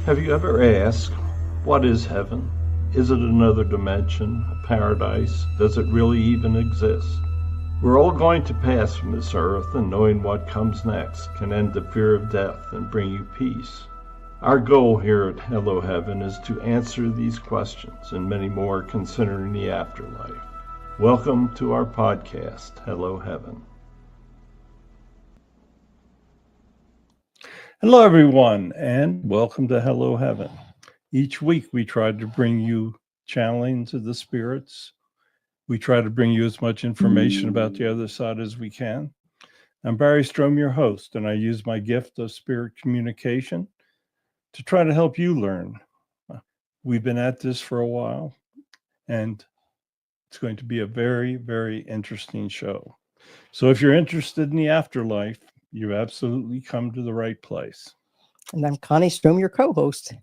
Have you ever asked, what is heaven? Is it another dimension, a paradise? Does it really even exist? We're all going to pass from this earth, and knowing what comes next can end the fear of death and bring you peace. Our goal here at Hello Heaven is to answer these questions and many more concerning the afterlife. Welcome to our podcast, Hello Heaven. Hello, everyone, and welcome to Hello Heaven. Each week, we try to bring you channelings of the spirits. We try to bring you as much information about the other side as we can. I'm Barry Strohm, your host, and I use my gift of spirit communication to try to help you learn. We've been at this for a while, and it's going to be a very, very interesting show. So if you're interested in the afterlife, you absolutely come to the right place. And I'm Connie Strohm, your co-host.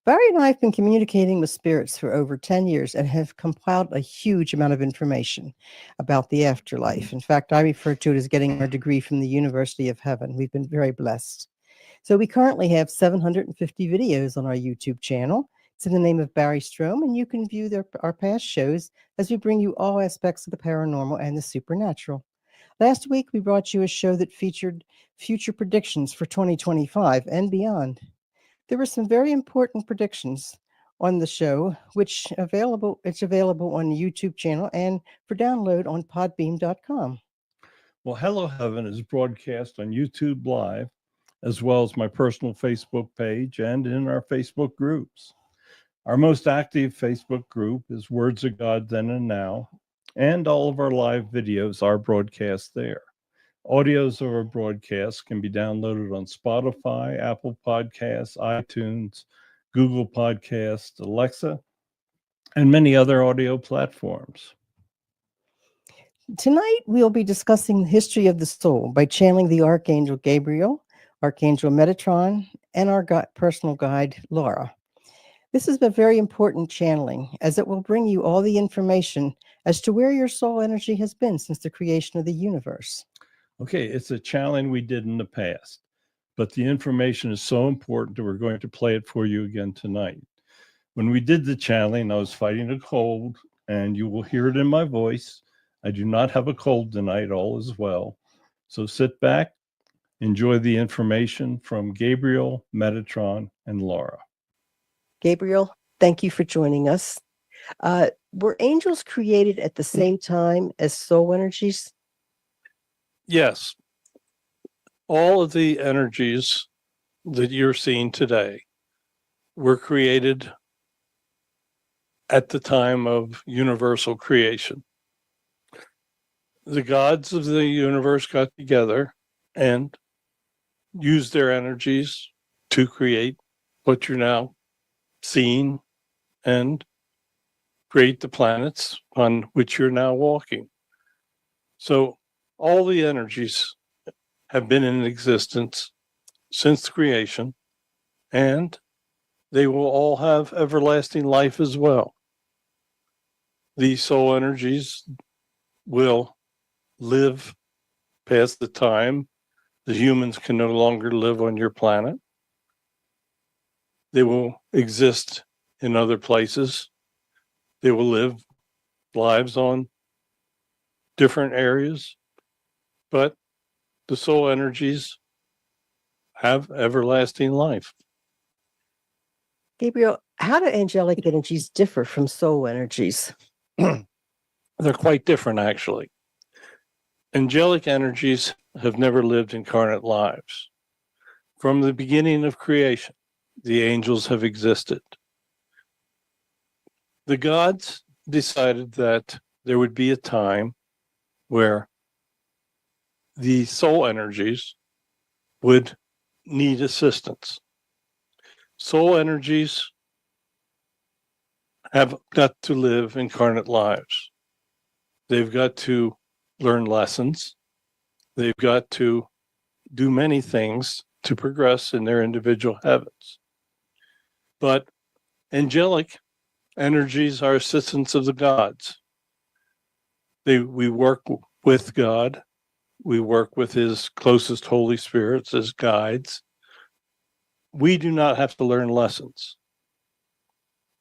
Barry and I have been communicating with spirits for over 10 years and have compiled a huge amount of information about the afterlife. In fact, I refer to it as getting our degree from the University of Heaven. We've been very blessed. So we currently have 750 videos on our YouTube channel. It's in the name of Barry Strohm, and you can view our past shows as we bring you all aspects of the paranormal and the supernatural. Last week, we brought you a show that featured future predictions for 2025 and beyond. There were some very important predictions on the show, it's available on the YouTube channel and for download on podbeam.com. Well, Hello Heaven is broadcast on YouTube Live, as well as my personal Facebook page and in our Facebook groups. Our most active Facebook group is Words of God Then and Now, and all of our live videos are broadcast there. Audios of our broadcasts can be downloaded on Spotify, Apple Podcasts, iTunes, Google Podcasts, Alexa, and many other audio platforms. Tonight, we'll be discussing the history of the soul by channeling the Archangel Gabriel, Archangel Metatron, and our personal guide, Laura. This is a very important channeling, as it will bring you all the information as to where your soul energy has been since the creation of the universe. Okay, it's a channeling we did in the past, but the information is so important that we're going to play it for you again tonight. When we did the channeling, I was fighting a cold, and you will hear it in my voice. I do not have a cold tonight, all is well. So sit back, enjoy the information from Gabriel, Metatron, and Laura. Gabriel, thank you for joining us. Were angels created at the same time as soul energies? Yes. All of the energies that you're seeing today were created at the time of universal creation. The gods of the universe got together and used their energies to create what you're now seeing and create the planets on which you're now walking. So all the energies have been in existence since creation, and they will all have everlasting life as well. These soul energies will live past the time the humans can no longer live on your planet. They will exist in other places. They will live lives on different areas, but the soul energies have everlasting life. Gabriel, how do angelic energies differ from soul energies? They're quite different, actually. Angelic energies have never lived incarnate lives. From the beginning of creation, the angels have existed. The gods decided that there would be a time where the soul energies would need assistance. Soul energies have got to live incarnate lives. They've got to learn lessons. They've got to do many things to progress in their individual heavens. But angelic energies are assistants of the gods. We work with God. We work with his closest Holy Spirits as guides. we do not have to learn lessons.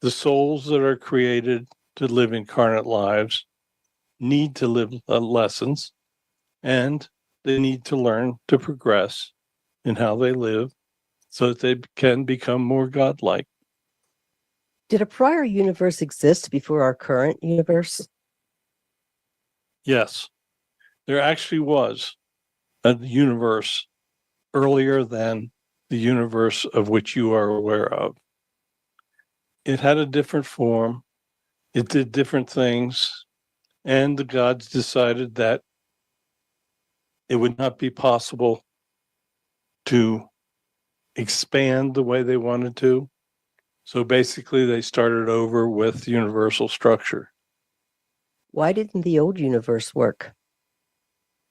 The souls that are created to live incarnate lives need to live lessons, and they need to learn to progress in how they live so that they can become more godlike. Did a prior universe exist before our current universe? Yes, there actually was a universe earlier than the universe of which you are aware of. It had a different form, it did different things, and the gods decided that it would not be possible to expand the way they wanted to. So basically, they started over with universal structure. Why didn't the old universe work?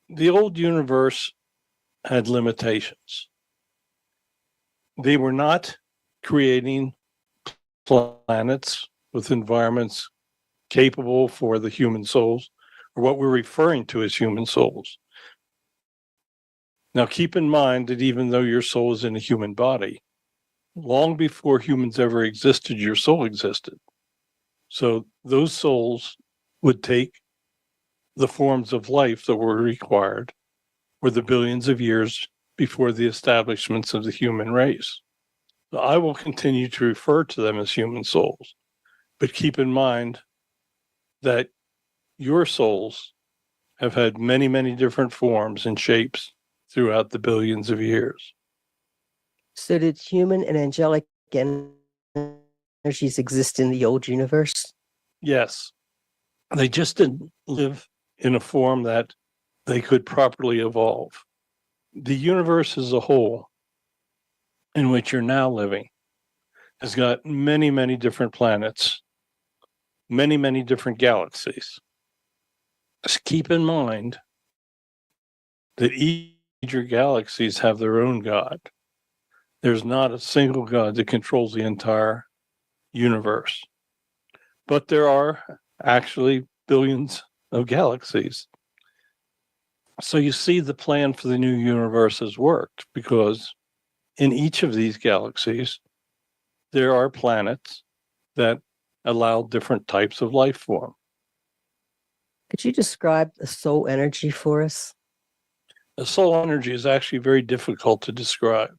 The old universe had limitations. They were not creating planets with environments capable for the human souls, or what we're referring to as human souls. Now, keep in mind that even though your soul is in a human body, long before humans ever existed, your soul existed. So those souls would take the forms of life that were required for the billions of years before the establishments of the human race. So I will continue to refer to them as human souls, but keep in mind that your souls have had many, many different forms and shapes throughout the billions of years. So did human and angelic energies exist in the old universe? Yes, they just didn't live in a form that they could properly evolve. The universe as a whole, in which you're now living, has got many, many different planets, many, many different galaxies. Just keep in mind that each major galaxies have their own god. There's not a single god that controls the entire universe. But there are actually billions of galaxies. So you see the plan for the new universe has worked because in each of these galaxies, there are planets that allow different types of life form. Could you describe the soul energy for us? The soul energy is actually very difficult to describe.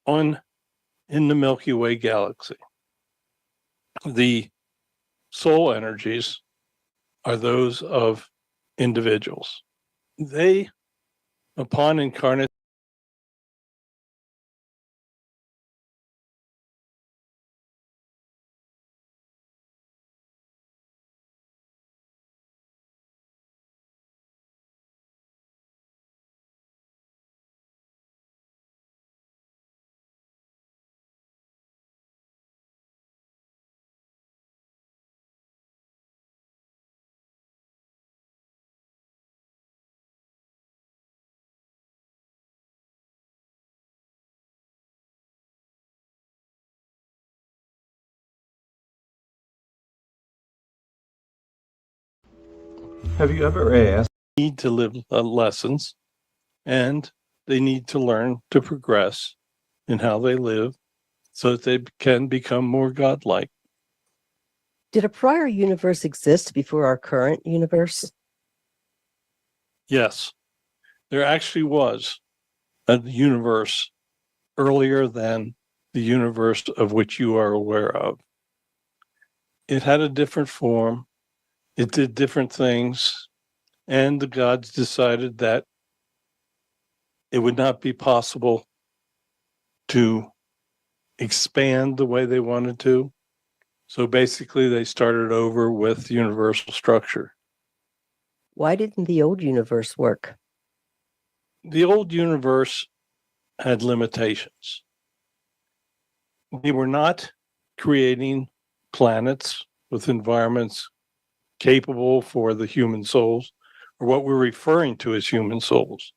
In the Milky Way galaxy, the soul energies are those of individuals. They, upon incarnate, Have you ever asked? need to live lessons, and they need to learn to progress in how they live so that they can become more godlike. Did a prior universe exist before our current universe? Yes, there actually was a universe earlier than the universe of which you are aware of. It had a different form, it did different things, and the gods decided that it would not be possible to expand the way they wanted to. So basically, they started over with universal structure. Why didn't the old universe work? The old universe had limitations. They were not creating planets with environments capable for the human souls, or what we're referring to as human souls.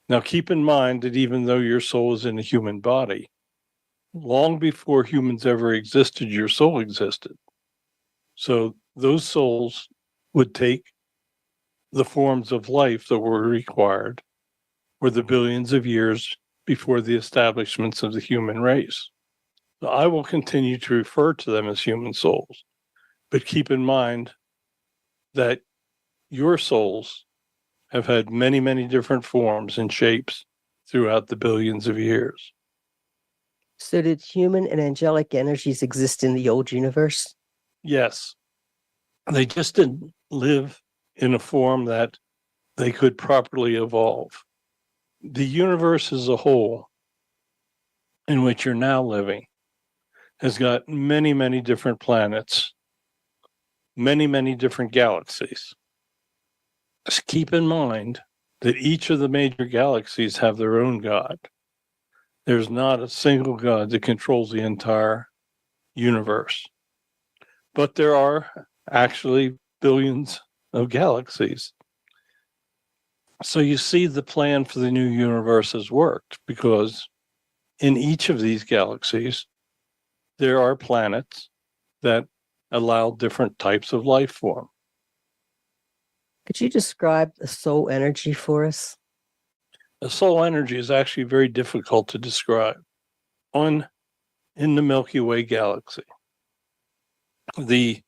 Now, keep in mind that even though your soul is in a human body, long before humans ever existed, your soul existed. So those souls would take the forms of life that were required for the billions of years before the establishments of the human race. So I will continue to refer to them as human souls, but keep in mind that your souls have had many, many different forms and shapes throughout the billions of years. So, did human and angelic energies exist in the old universe? Yes, they just didn't live in a form that they could properly evolve. The universe as a whole, in which you're now living, has got many, many different planets, many, many different galaxies. Just keep in mind that each of the major galaxies have their own god. There's not a single god that controls the entire universe. But there are actually billions of galaxies. So you see the plan for the new universe has worked, because in each of these galaxies, there are planets that allow different types of life form. Could you describe the soul energy for us? The soul energy is actually very difficult to describe. In the Milky Way galaxy, the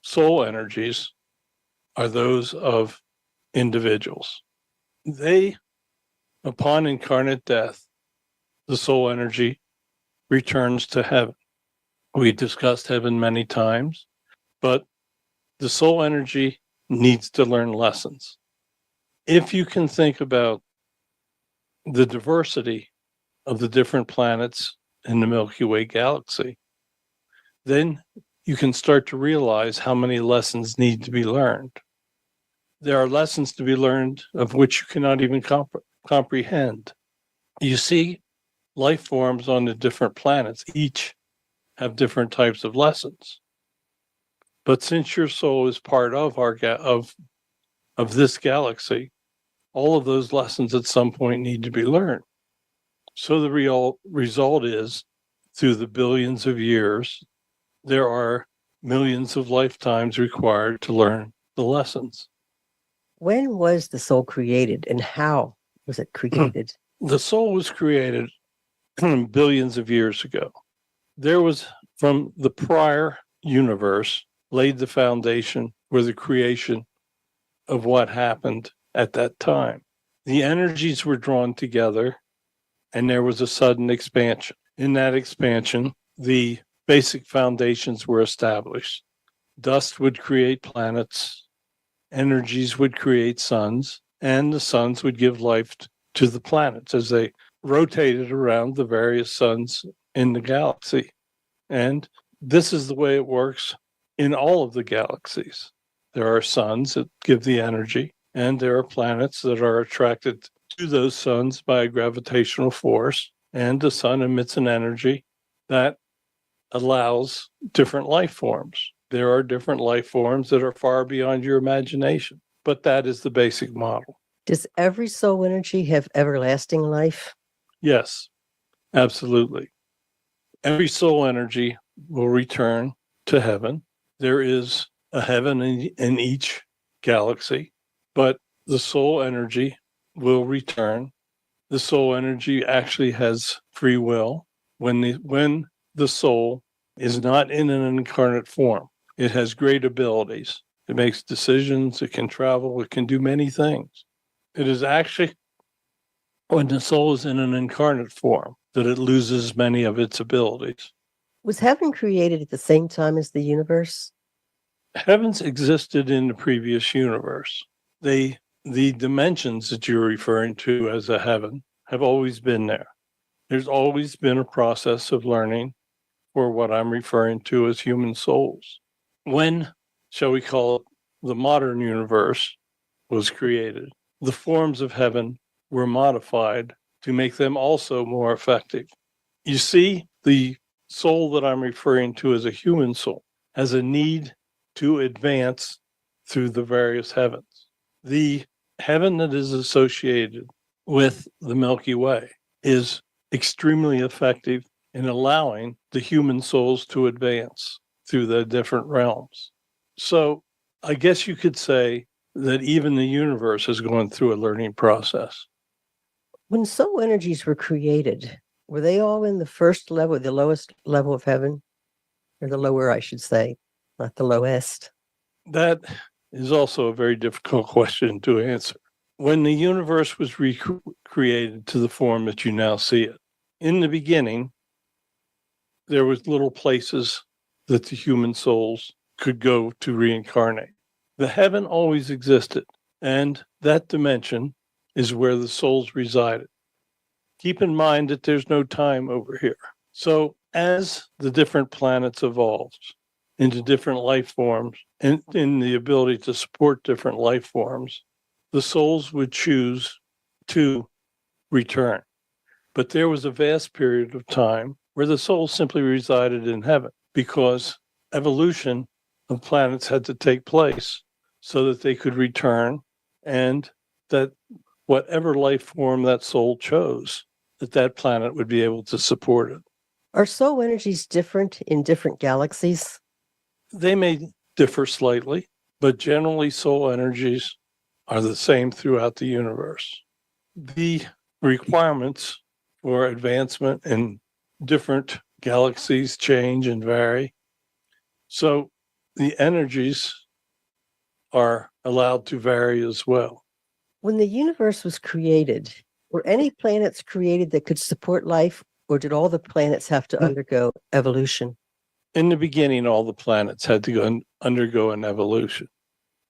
soul energies are those of individuals. They, upon incarnate death, the soul energy returns to heaven. We discussed heaven many times, but the soul energy needs to learn lessons. If you can think about the diversity of the different planets in the Milky Way galaxy, then you can start to realize how many lessons need to be learned. There are lessons to be learned of which you cannot even comprehend. You see, life forms on the different planets each have different types of lessons. But since your soul is part of of this galaxy, all of those lessons at some point need to be learned. So the real result is, through the billions of years, there are millions of lifetimes required to learn the lessons. When was the soul created and how was it created? The soul was created billions of years ago. There was, from the prior universe, laid the foundation for the creation of what happened at that time. The energies were drawn together, and there was a sudden expansion. In that expansion, the basic foundations were established. Dust would create planets, energies would create suns, and the suns would give life to the planets as they rotated around the various suns in the galaxy. And this is the way it works in all of the galaxies. There are suns that give the energy, and there are planets that are attracted to those suns by a gravitational force, and the sun emits an energy that allows different life forms. There are different life forms that are far beyond your imagination, but that is the basic model. Does every soul energy have everlasting life? Yes, absolutely. Every soul energy will return to heaven. There is a heaven in each galaxy, but the soul energy will return. The soul energy actually has free will. When the soul is not in an incarnate form, it has great abilities. It makes decisions, it can travel, it can do many things. It is actually when the soul is in an incarnate form that it loses many of its abilities. Was heaven created at the same time as the universe? Heavens existed in the previous universe. The dimensions that you're referring to as a heaven have always been there. There's always been a process of learning for what I'm referring to as human souls. When, shall we call it, the modern universe was created, the forms of heaven were modified to make them also more effective. You see, the soul that I'm referring to as a human soul has a need to advance through the various heavens. The heaven that is associated with the Milky Way is extremely effective in allowing the human souls to advance through the different realms. So I guess you could say that even the universe is going through a learning process. When soul energies were created, were they all in the first level, the lowest level of heaven? Or the lower, I should say, not the lowest? That is also a very difficult question to answer. When the universe was recreated to the form that you now see it, in the beginning, there was little places that the human souls could go to reincarnate. The heaven always existed, and that dimension is where the souls resided. Keep in mind that there's no time over here. So as the different planets evolved into different life forms and in the ability to support different life forms, the souls would choose to return. But there was a vast period of time where the souls simply resided in heaven because evolution of planets had to take place so that they could return, and that whatever life form that soul chose, that planet would be able to support it. Are soul energies different in different galaxies? They may differ slightly, but generally soul energies are the same throughout the universe. The requirements for advancement in different galaxies change and vary. So the energies are allowed to vary as well. When the universe was created, were any planets created that could support life, or did all the planets have to undergo evolution? In the beginning, all the planets had to undergo an evolution.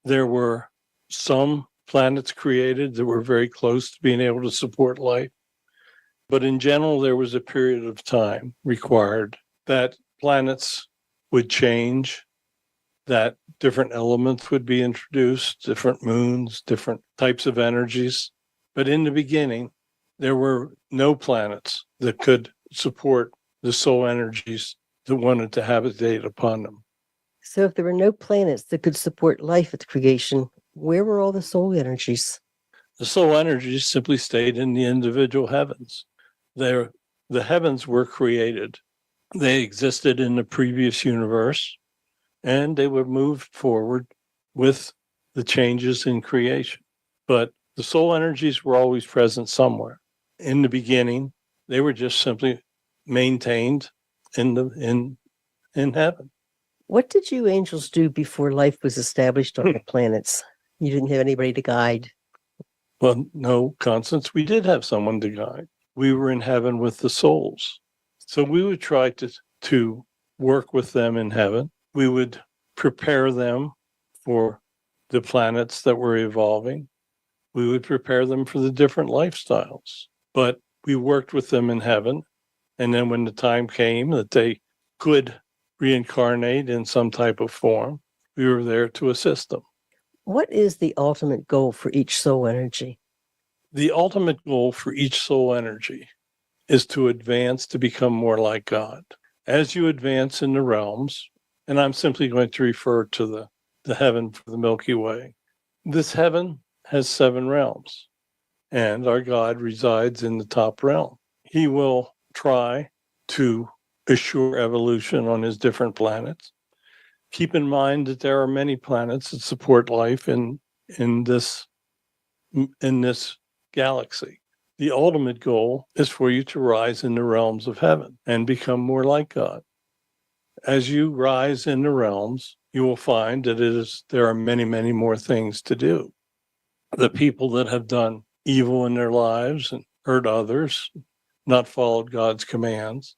There were some planets created that were very close to being able to support life. But in general, there was a period of time required that planets would change, that different elements would be introduced, different moons, different types of energies. But in the beginning, there were no planets that could support the soul energies that wanted to habitate upon them. So if there were no planets that could support life at creation, where were all the soul energies? The soul energies simply stayed in the individual heavens. The heavens were created. They existed in the previous universe, and they were moved forward with the changes in creation. But the soul energies were always present somewhere. In the beginning, they were just simply maintained in heaven. What did you angels do before life was established on the planets? You didn't have anybody to guide. Well, no, Constance, we did have someone to guide. We were in heaven with the souls. So we would try to work with them in heaven. We would prepare them for the planets that were evolving. We would prepare them for the different lifestyles. But we worked with them in heaven. And then when the time came that they could reincarnate in some type of form, we were there to assist them. What is the ultimate goal for each soul energy? The ultimate goal for each soul energy is to advance to become more like God. As you advance in the realms, and I'm simply going to refer to the heaven for the Milky Way, this heaven has 7 realms, and our God resides in the top realm. He will try to assure evolution on his different planets. Keep in mind that there are many planets that support life in this galaxy. The ultimate goal is for you to rise in the realms of heaven and become more like God. As you rise in the realms, you will find that there are many, many more things to do. The people that have done evil in their lives and hurt others, not followed God's commands,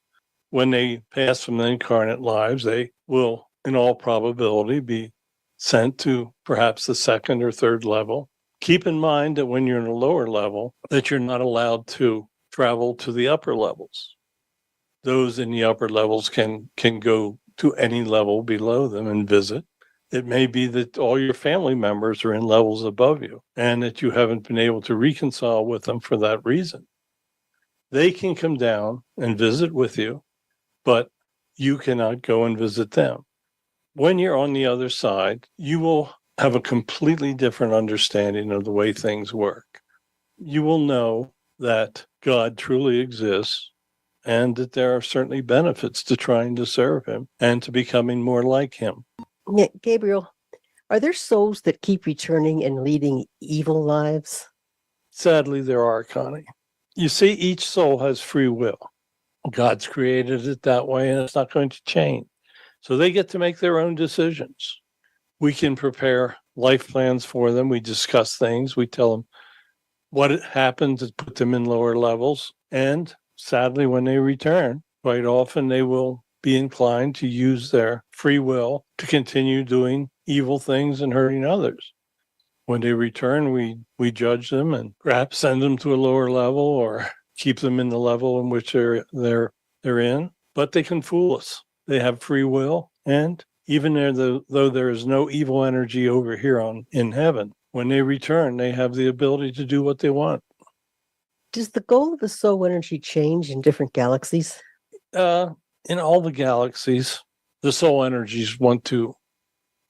when they pass from the incarnate lives, they will, in all probability, be sent to perhaps the 2nd or 3rd level. Keep in mind that when you're in a lower level, that you're not allowed to travel to the upper levels. Those in the upper levels can go to any level below them and visit. It may be that all your family members are in levels above you and that you haven't been able to reconcile with them for that reason. They can come down and visit with you, but you cannot go and visit them. When you're on the other side, you will have a completely different understanding of the way things work. You will know that God truly exists and that there are certainly benefits to trying to serve him and to becoming more like him. Yeah, Gabriel, are there souls that keep returning and leading evil lives? Sadly, there are, Connie. You see, each soul has free will. God's created it that way, and it's not going to change. So they get to make their own decisions. We can prepare life plans for them. We discuss things. We tell them what happens to put them in lower levels. And sadly, when they return, quite often they will be inclined to use their free will to continue doing evil things and hurting others. When they return, we judge them and perhaps send them to a lower level or keep them in the level in which they're in. But they can fool us. They have free will, and even though there is no evil energy over here in heaven, when they return, they have the ability to do what they want. Does the goal of the soul energy change in different galaxies? In all the galaxies, the soul energies want to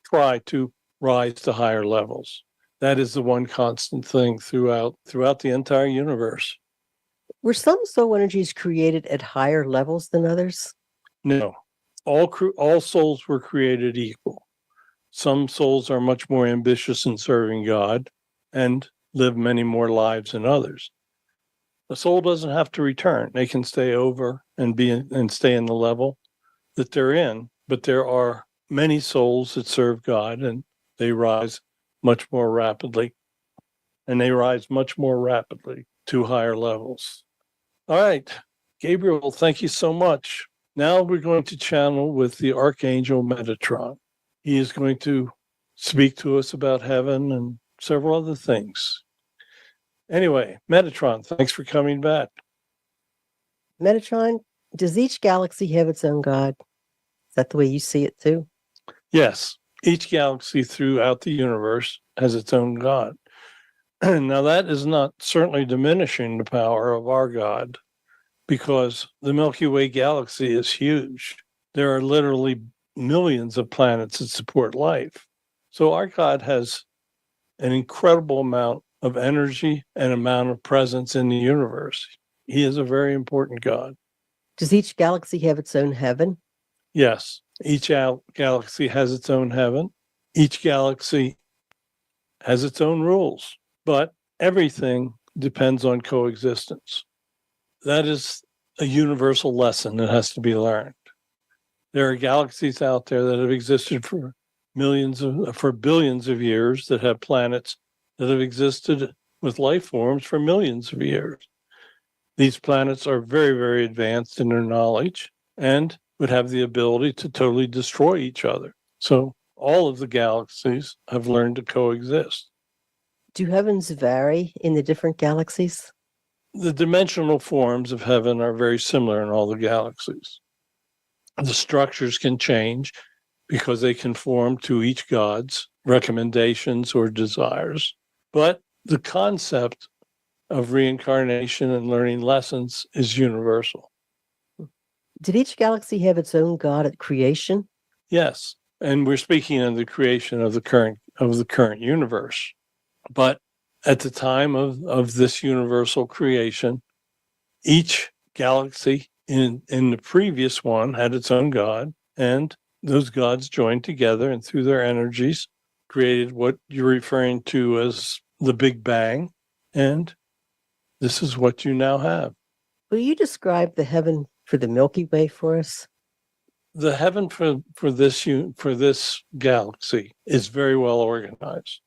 try to rise to higher levels. That is the one constant thing throughout the entire universe. Were some soul energies created at higher levels than others? No, all souls were created equal. Some souls are much more ambitious in serving God and live many more lives than others. A soul doesn't have to return. They can stay over and stay in the level that they're in. But there are many souls that serve God, and they rise much more rapidly. And they rise much more rapidly to higher levels. All right, Gabriel, thank you so much. Now we're going to channel with the archangel Metatron. He is going to speak to us about heaven and several other things. Anyway, Metatron, thanks for coming back. Metatron, does each galaxy have its own god? Is that the way you see it too? Yes, each galaxy throughout the universe has its own god. Now, that is not certainly diminishing the power of our God, because the Milky Way galaxy is huge. There are literally millions of planets that support life. So our God has an incredible amount of energy and amount of presence in the universe. He is a very important God. Does each galaxy have its own heaven? Yes, each galaxy has its own heaven. Each galaxy has its own rules, but everything depends on coexistence. That is a universal lesson that has to be learned. There are galaxies out there that have existed for billions of years, that have planets that have existed with life forms for millions of years. These planets are very, very advanced in their knowledge and would have the ability to totally destroy each other. So all of the galaxies have learned to coexist. Do heavens vary in the different galaxies? The dimensional forms of heaven are very similar in all the galaxies. The structures can change because they conform to each god's recommendations or desires. But the concept of reincarnation and learning lessons is universal. Did each galaxy have its own god at creation? Yes, and we're speaking of the creation of the current universe. But at the time of this universal creation, each galaxy in the previous one had its own god, and those gods joined together and through their energies created what you're referring to as the Big Bang, and this is what you now have. Will you describe the heaven for the Milky Way for us? The heaven for this galaxy is very well organized.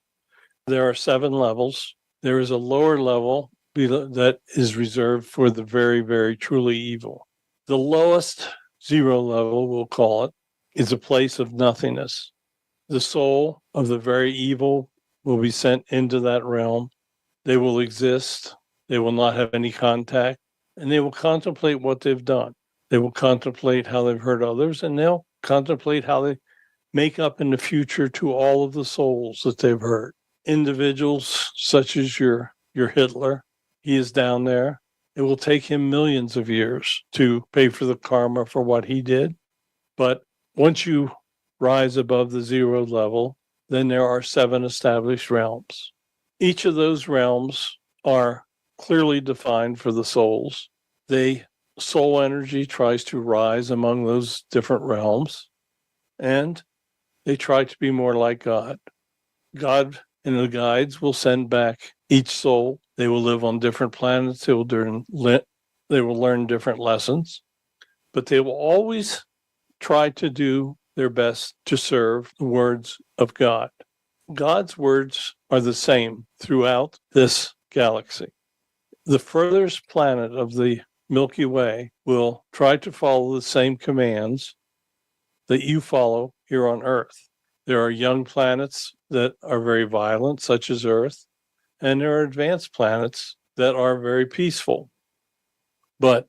There are 7 levels. There is a lower level that is reserved for the very, very truly evil. The lowest 0 level, we'll call it, is a place of nothingness. The soul of the very evil will be sent into that realm. They will exist. They will not have any contact, and they will contemplate what they've done. They will contemplate how they've hurt others, and they'll contemplate how they make up in the future to all of the souls that they've hurt. Individuals such as your Hitler, he is down there. It will take him millions of years to pay for the karma for what he did. But once you rise above the 0 level, then there are 7 established realms. Each of those realms are clearly defined for the souls. Soul energy tries to rise among those different realms, and they try to be more like God. God and the guides will send back each soul They will live on different planets. They will learn different lessons, but they will always try to do their best to serve the words of God. God's words are the same throughout this galaxy. The furthest planet of the Milky Way will try to follow the same commands that you follow here on Earth. There are young planets that are very violent, such as Earth, and there are advanced planets that are very peaceful, but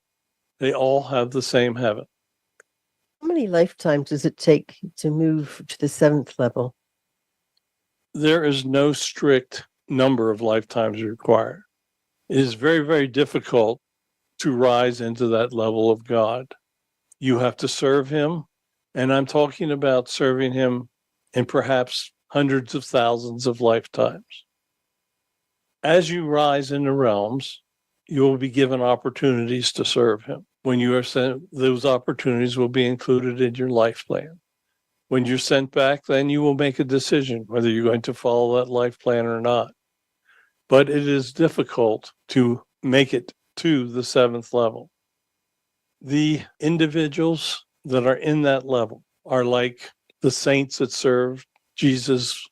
they all have the same heaven. How many lifetimes does it take to move to the 7th level? There is no strict number of lifetimes required. It is very, very difficult to rise into that level of God. You have to serve him, and I'm talking about serving him in perhaps hundreds of thousands of lifetimes. As you rise in the realms, you will be given opportunities to serve him. When you are sent, those opportunities will be included in your life plan. When you're sent back, then you will make a decision whether you're going to follow that life plan or not. But it is difficult to make it to the 7th level. The individuals that are in that level are like the saints that served Jesus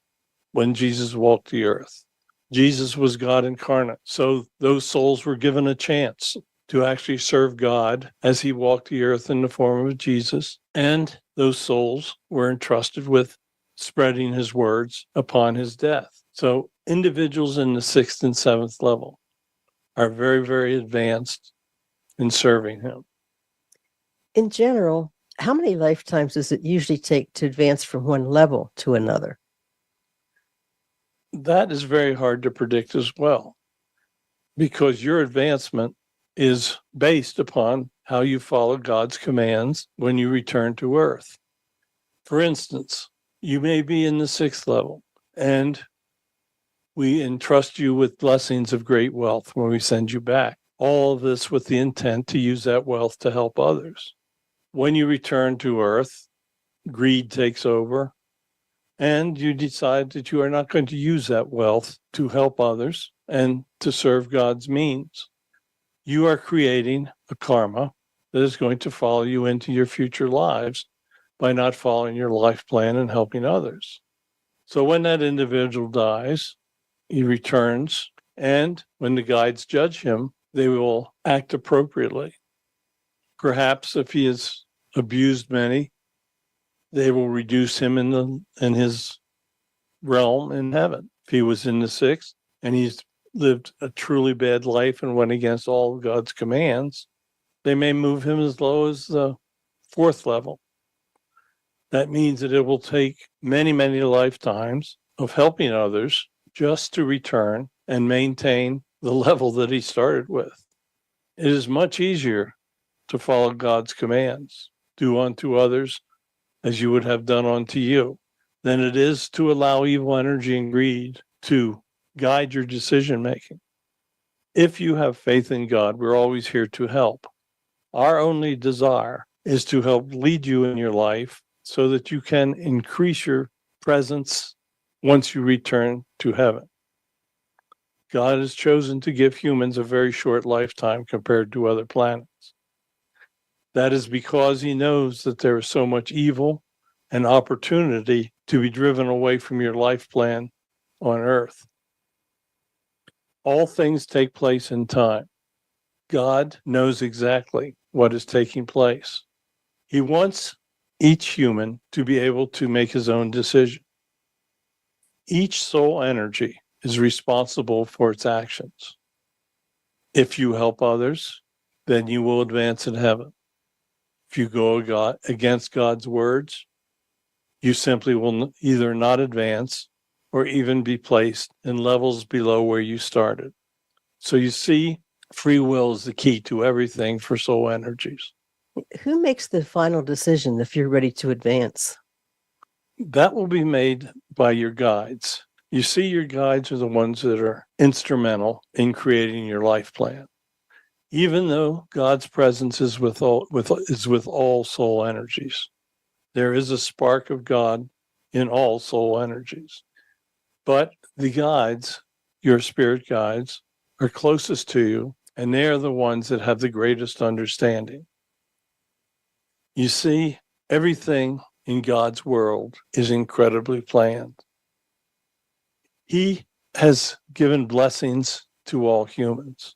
when Jesus walked the earth. Jesus was God incarnate. So those souls were given a chance to actually serve God as he walked the earth in the form of Jesus. And those souls were entrusted with spreading his words upon his death. So individuals in the 6th and 7th level are very, very advanced in serving him. In general, how many lifetimes does it usually take to advance from one level to another? That is very hard to predict as well, because your advancement is based upon how you follow God's commands when you return to earth. For instance, you may be in the 6th level, and we entrust you with blessings of great wealth when we send you back. All of this with the intent to use that wealth to help others. When you return to earth, greed takes over, and you decide that you are not going to use that wealth to help others and to serve God's means. You are creating a karma that is going to follow you into your future lives by not following your life plan and helping others. So when that individual dies, he returns, and when the guides judge him, they will act appropriately. Perhaps if he has abused many, they will reduce him in his realm in heaven. If he was in the 6th and he's lived a truly bad life and went against all of God's commands, they may move him as low as the 4th level. That means that it will take many, many lifetimes of helping others just to return and maintain the level that he started with. It is much easier to follow God's commands, do unto others as you would have done unto you, than it is to allow evil energy and greed to guide your decision making. If you have faith in God, we're always here to help. Our only desire is to help lead you in your life so that you can increase your presence once you return to heaven. God has chosen to give humans a very short lifetime compared to other planets. That is because he knows that there is so much evil and opportunity to be driven away from your life plan on earth. All things take place in time. God knows exactly what is taking place. He wants each human to be able to make his own decision. Each soul energy is responsible for its actions. If you help others, then you will advance in heaven. If you go against God's words, you simply will either not advance or even be placed in levels below where you started. So you see, free will is the key to everything for soul energies. Who makes the final decision if you're ready to advance? That will be made by your guides. You see, your guides are the ones that are instrumental in creating your life plan. Even though God's presence is with all soul energies, there is a spark of God in all soul energies. But the guides, your spirit guides, are closest to you, and they are the ones that have the greatest understanding. You see, everything in God's world is incredibly planned. He has given blessings to all humans.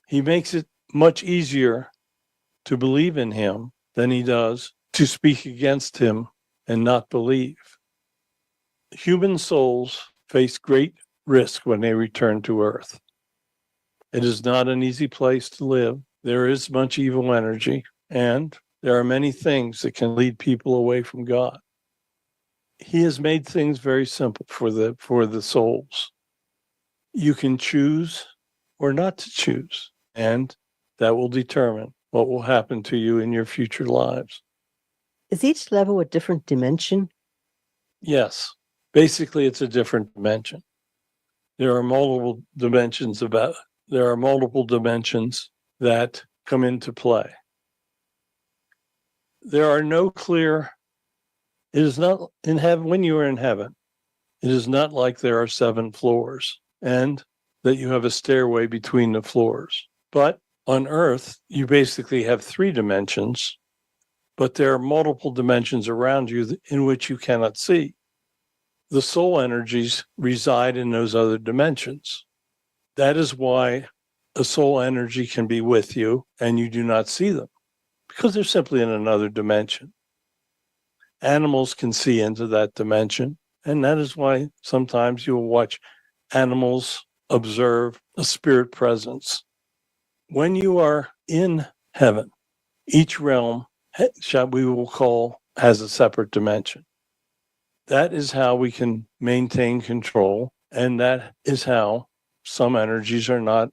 He makes it much easier to believe in him than he does to speak against him and not believe. Human souls face great risk when they return to Earth. It is not an easy place to live. There is much evil energy, and there are many things that can lead people away from God. He has made things very simple for the souls. You can choose or not to choose, and that will determine what will happen to you in your future lives. Is each level a different dimension? Yes, basically it's a different dimension. There are multiple dimensions that come into play. There are no clear, it is not in heaven, when you are in heaven, it is not like there are 7 floors and that you have a stairway between the floors. But on Earth, you basically have 3 dimensions, but there are multiple dimensions around you in which you cannot see. The soul energies reside in those other dimensions. That is why a soul energy can be with you and you do not see them, because they're simply in another dimension. Animals can see into that dimension, and that is why sometimes you will watch animals observe a spirit presence. When you are in heaven, each realm, we will call, has a separate dimension. That is how we can maintain control, and that is how some energies are not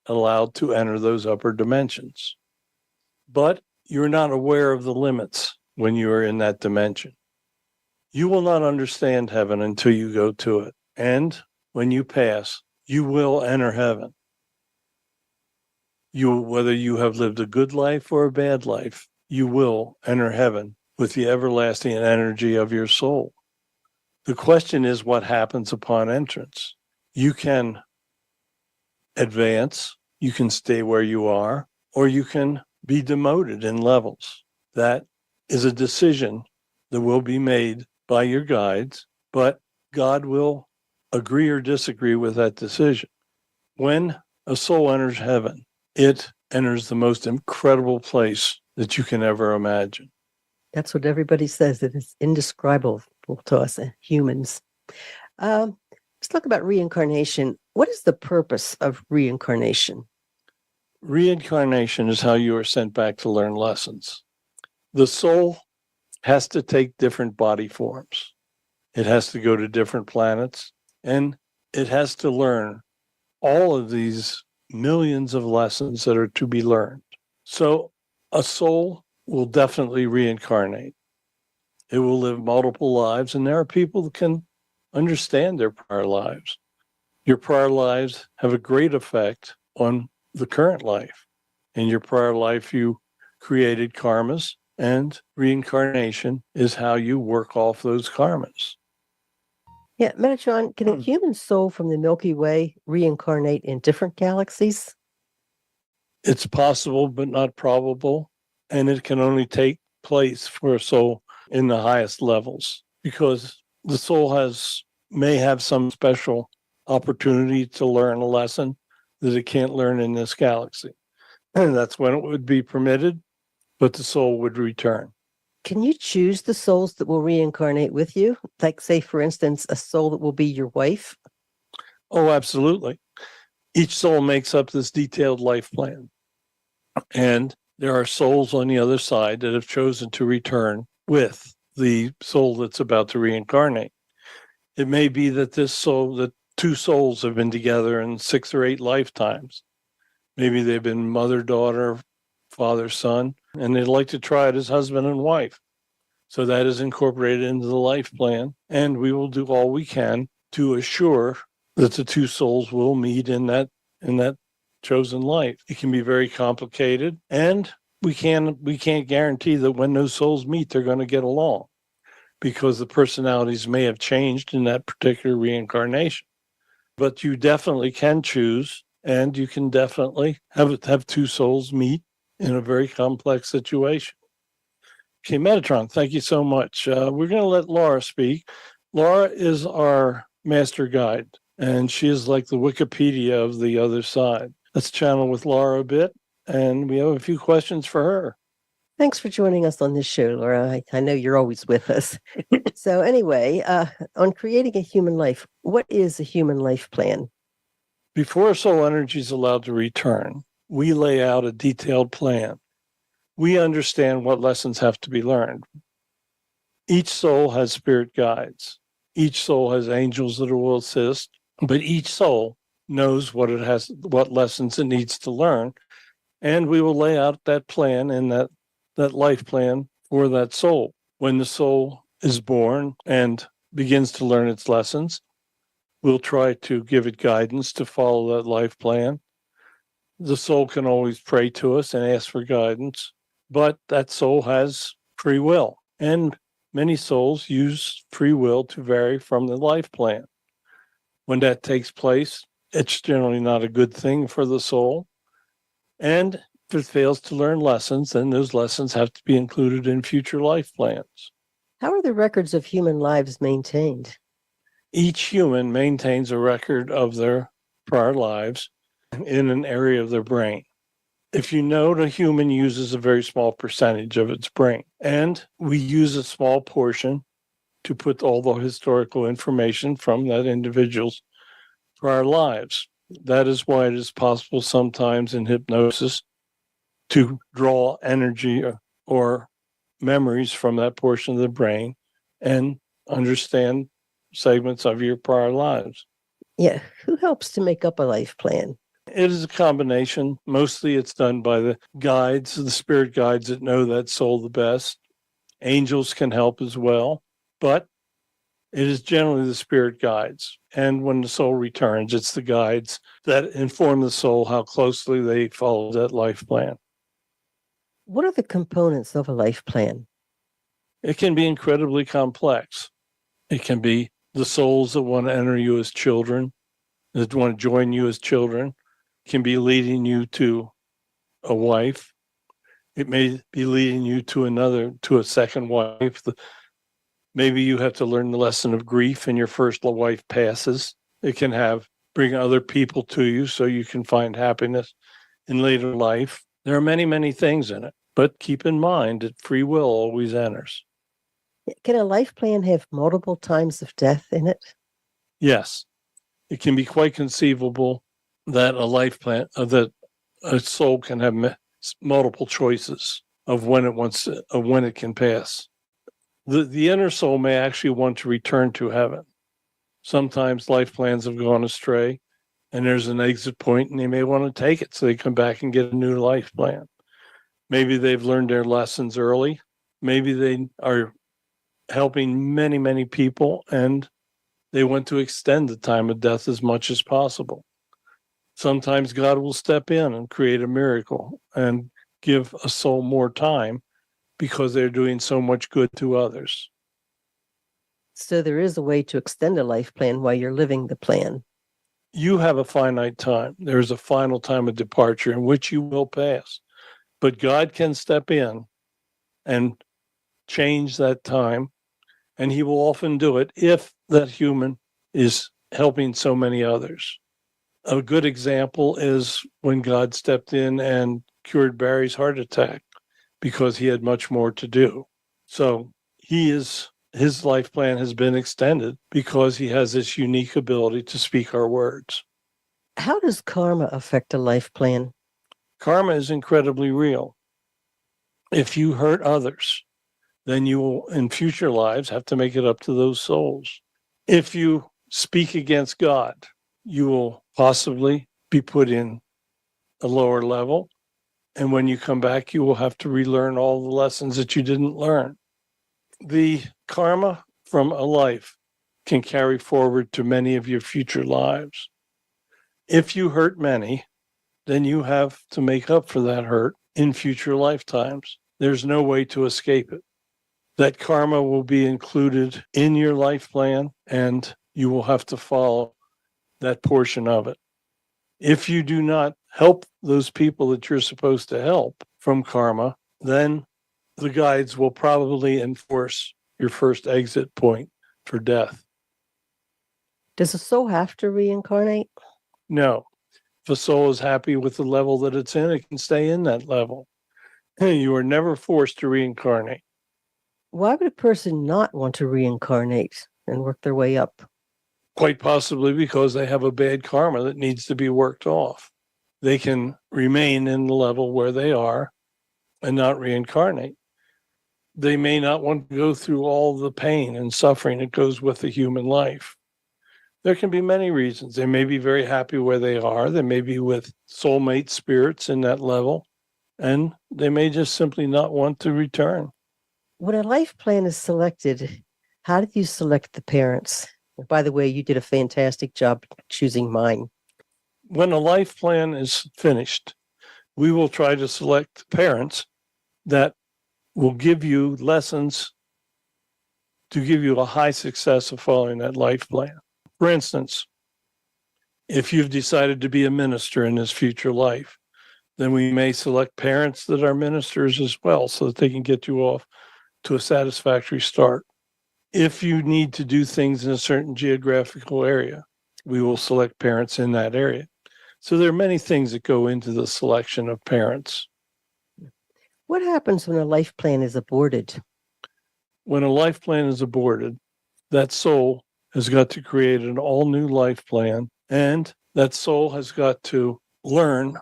allowed to enter those upper dimensions. But you're not aware of the limits when you are in that dimension. You will not understand heaven until you go to it. And when you pass, you will enter heaven. Whether you have lived a good life or a bad life, you will enter heaven with the everlasting energy of your soul. The question is what happens upon entrance. You can advance, you can stay where you are, or you can be demoted in levels. That is a decision that will be made by your guides, but God will agree or disagree with that decision. When a soul enters heaven, it enters the most incredible place that you can ever imagine. That's what everybody says. It is indescribable to us humans. Let's talk about reincarnation. What is the purpose of reincarnation? Reincarnation is how you are sent back to learn lessons. The soul has to take different body forms. It has to go to different planets, and it has to learn all of these millions of lessons that are to be learned. So a soul will definitely reincarnate. It will live multiple lives, and there are people that can understand their prior lives. Your prior lives have a great effect on the current life. In your prior life, you created karmas, and reincarnation is how you work off those karmas. Yeah, Metatron, can a human soul from the Milky Way reincarnate in different galaxies? It's possible, but not probable, and it can only take place for a soul in the highest levels because the soul may have some special opportunity to learn a lesson that it can't learn in this galaxy. And that's when it would be permitted, but the soul would return. Can you choose the souls that will reincarnate with you? Like, say, for instance, a soul that will be your wife? Oh, absolutely. Each soul makes up this detailed life plan. And there are souls on the other side that have chosen to return with the soul that's about to reincarnate. It may be that that 2 souls have been together in 6 or 8 lifetimes. Maybe they've been mother, daughter, father, son, and they'd like to try it as husband and wife. So that is incorporated into the life plan, and we will do all we can to assure that the 2 souls will meet in that chosen life. It can be very complicated, and we can't guarantee that when those souls meet, they're going to get along, because the personalities may have changed in that particular reincarnation. But you definitely can choose, and you can definitely have two souls meet in a very complex situation. Okay, Metatron, thank you so much. We're going to let Laura speak. Laura is our master guide, and she is like the Wikipedia of the other side. Let's channel with Laura a bit, and we have a few questions for her. Thanks for joining us on this show, Laura. I know you're always with us. So anyway, on creating a human life, what is a human life plan? Before soul energy is allowed to return, we lay out a detailed plan. We understand what lessons have to be learned. Each soul has spirit guides. Each soul has angels that will assist, but each soul knows what lessons it needs to learn. And we will lay out that plan and that life plan for that soul. When the soul is born and begins to learn its lessons, we'll try to give it guidance to follow that life plan. The soul can always pray to us and ask for guidance, but that soul has free will. And many souls use free will to vary from the life plan. When that takes place, it's generally not a good thing for the soul. And if it fails to learn lessons, then those lessons have to be included in future life plans. How are the records of human lives maintained? Each human maintains a record of their prior lives in an area of their brain. If you note, a human uses a very small percentage of its brain, and we use a small portion to put all the historical information from that individual's prior lives. That is why it is possible sometimes in hypnosis to draw energy or memories from that portion of the brain and understand segments of your prior lives. Yeah, who helps to make up a life plan? It is a combination. Mostly it's done by the guides, the spirit guides that know that soul the best. Angels can help as well, but it is generally the spirit guides. And when the soul returns, it's the guides that inform the soul how closely they follow that life plan. What are the components of a life plan? It can be incredibly complex. It can be the souls that want to enter you as children, that want to join you as children. It can be leading you to a wife. It may be leading you to a second wife. Maybe you have to learn the lesson of grief and your first wife passes. It can bring other people to you so you can find happiness in later life. There are many, many things in it, but keep in mind that free will always enters. Can a life plan have multiple times of death in it? Yes, it can be quite conceivable that a life plan, that a soul can have multiple choices of when it can pass. The inner soul may actually want to return to heaven. Sometimes life plans have gone astray and there's an exit point and they may want to take it so they come back and get a new life plan. Maybe they've learned their lessons early. Maybe they are helping many, many people and they want to extend the time of death as much as possible. Sometimes God will step in and create a miracle and give a soul more time because they're doing so much good to others. So there is a way to extend a life plan while you're living the plan. You have a finite time. There is a final time of departure in which you will pass. But God can step in and change that time, and he will often do it if that human is helping so many others. A good example is when God stepped in and cured Barry's heart attack because he had much more to do. So his life plan has been extended because he has this unique ability to speak our words. How does karma affect a life plan? Karma is incredibly real. If you hurt others, then you will, in future lives, have to make it up to those souls. If you speak against God, you will possibly be put in a lower level. And when you come back, you will have to relearn all the lessons that you didn't learn. The karma from a life can carry forward to many of your future lives. If you hurt many, then you have to make up for that hurt in future lifetimes. There's no way to escape it. That karma will be included in your life plan, and you will have to follow that portion of it. If you do not help those people that you're supposed to help from karma, then the guides will probably enforce your first exit point for death. Does a soul have to reincarnate? No. If a soul is happy with the level that it's in, it can stay in that level. You are never forced to reincarnate. Why would a person not want to reincarnate and work their way up? Quite possibly because they have a bad karma that needs to be worked off. They can remain in the level where they are and not reincarnate. They may not want to go through all the pain and suffering that goes with a human life. There can be many reasons. They may be very happy where they are. They may be with soulmate spirits in that level, and they may just simply not want to return. When a life plan is selected, how do you select the parents? By the way, you did a fantastic job choosing mine. When a life plan is finished, we will try to select parents that will give you lessons to give you a high success of following that life plan. For instance, if you've decided to be a minister in this future life, then we may select parents that are ministers as well so that they can get you off to a satisfactory start. If you need to do things in a certain geographical area, we will select parents in that area. So there are many things that go into the selection of parents. What happens when a life plan is aborted? When a life plan is aborted, that soul has got to create an all new life plan, and that soul has got to learn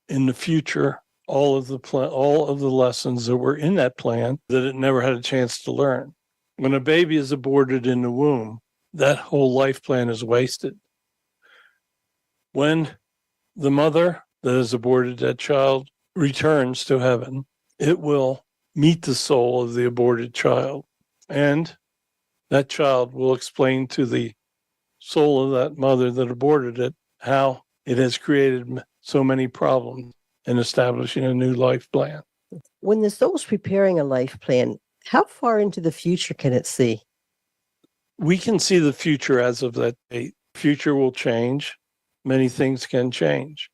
in the future all of the lessons that were in that plan that it never had a chance to learn. When a baby is aborted in the womb, that whole life plan is wasted. When the mother that has aborted that child returns to heaven, it will meet the soul of the aborted child, and that child will explain to the soul of that mother that aborted it how it has created so many problems in establishing a new life plan. When the soul's preparing a life plan, how far into the future can it see? We can see the future as of that date. Future will change. Many things can change,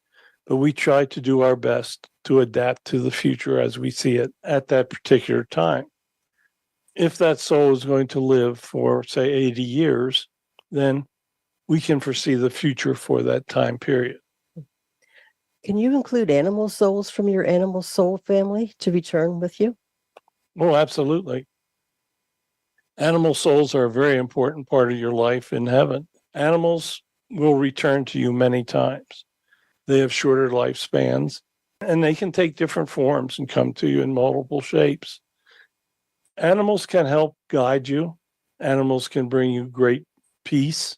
but we try to do our best to adapt to the future as we see it at that particular time. If that soul is going to live for, say, 80 years, then we can foresee the future for that time period. Can you include animal souls from your animal soul family to return with you? Oh, absolutely. Animal souls are a very important part of your life in heaven. Animals will return to you many times. They have shorter lifespans, and they can take different forms and come to you in multiple shapes. Animals can help guide you. Animals can bring you great peace.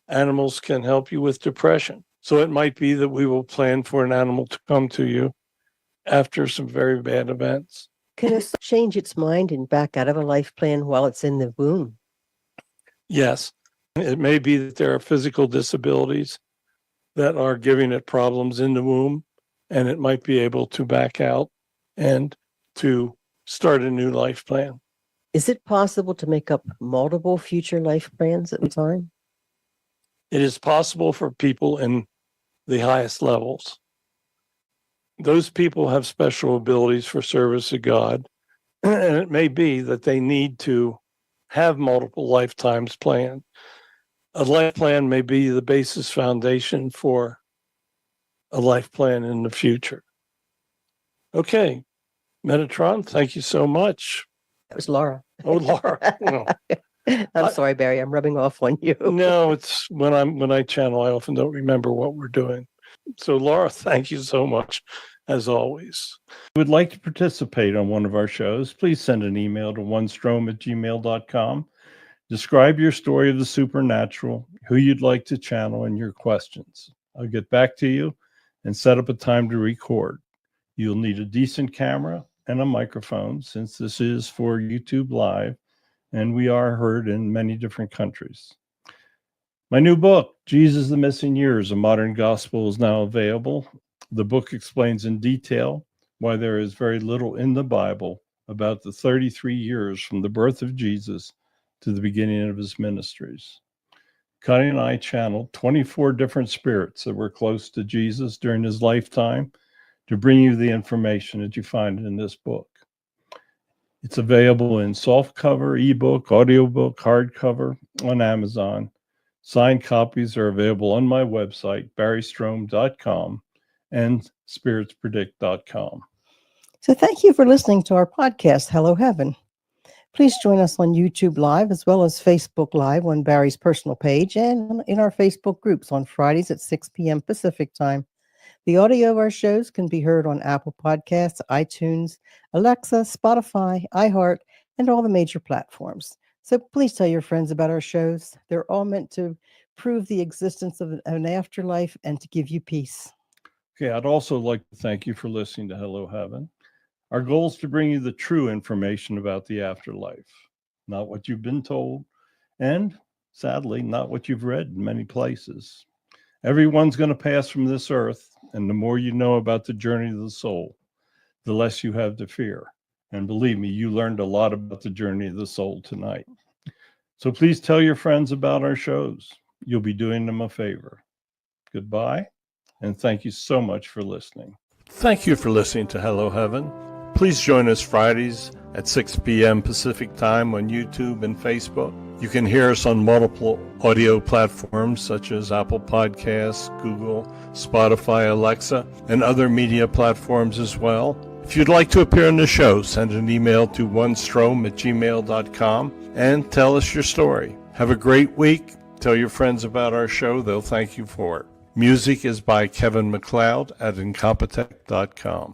Animals can help you with depression. So it might be that we will plan for an animal to come to you after some very bad events. Can a soul change its mind and back out of a life plan while it's in the womb? Yes, it may be that there are physical disabilities that are giving it problems in the womb, and it might be able to back out and to start a new life plan. Is it possible to make up multiple future life plans at a time? It is possible for people in the highest levels. Those people have special abilities for service to God, and it may be that they need to have multiple lifetimes planned. A life plan may be the basis foundation for a life plan in the future. Okay, Metatron, thank you so much. That was Laura. Oh, Laura. No, I'm sorry, Barry. I'm rubbing off on you. no, it's when I channel, I often don't remember what we're doing. So, Laura, thank you so much, as always. If you would like to participate on one of our shows, please send an email to onestrom@gmail.com. Describe your story of the supernatural, who you'd like to channel, and your questions. I'll get back to you and set up a time to record. You'll need a decent camera and a microphone since this is for YouTube Live, and we are heard in many different countries. My new book, Jesus the Missing Years, A Modern Gospel, is now available. The book explains in detail why there is very little in the Bible about the 33 years from the birth of Jesus to the beginning of his ministries. Connie and I channeled 24 different spirits that were close to Jesus during his lifetime to bring you the information that you find in this book. It's available in softcover, ebook, audiobook, hardcover on Amazon. Signed copies are available on my website, barrystrohm.com and spiritspredict.com. So thank you for listening to our podcast, Hello Heaven. Please join us on YouTube Live as well as Facebook Live on Barry's personal page and in our Facebook groups on Fridays at 6 p.m. Pacific Time. The audio of our shows can be heard on Apple Podcasts, iTunes, Alexa, Spotify, iHeart, and all the major platforms. So please tell your friends about our shows. They're all meant to prove the existence of an afterlife and to give you peace. Okay, I'd also like to thank you for listening to Hello Heaven. Our goal is to bring you the true information about the afterlife, not what you've been told, and sadly, not what you've read in many places. Everyone's going to pass from this earth, and the more you know about the journey of the soul, the less you have to fear. And believe me, you learned a lot about the journey of the soul tonight. So please tell your friends about our shows. You'll be doing them a favor. Goodbye, and thank you so much for listening. Thank you for listening to Hello Heaven. Please join us Fridays at 6 p.m. Pacific Time on YouTube and Facebook. You can hear us on multiple audio platforms such as Apple Podcasts, Google, Spotify, Alexa, and other media platforms as well. If you'd like to appear on the show, send an email to onestrohm@gmail.com and tell us your story. Have a great week. Tell your friends about our show. They'll thank you for it. Music is by Kevin MacLeod at incompetech.com.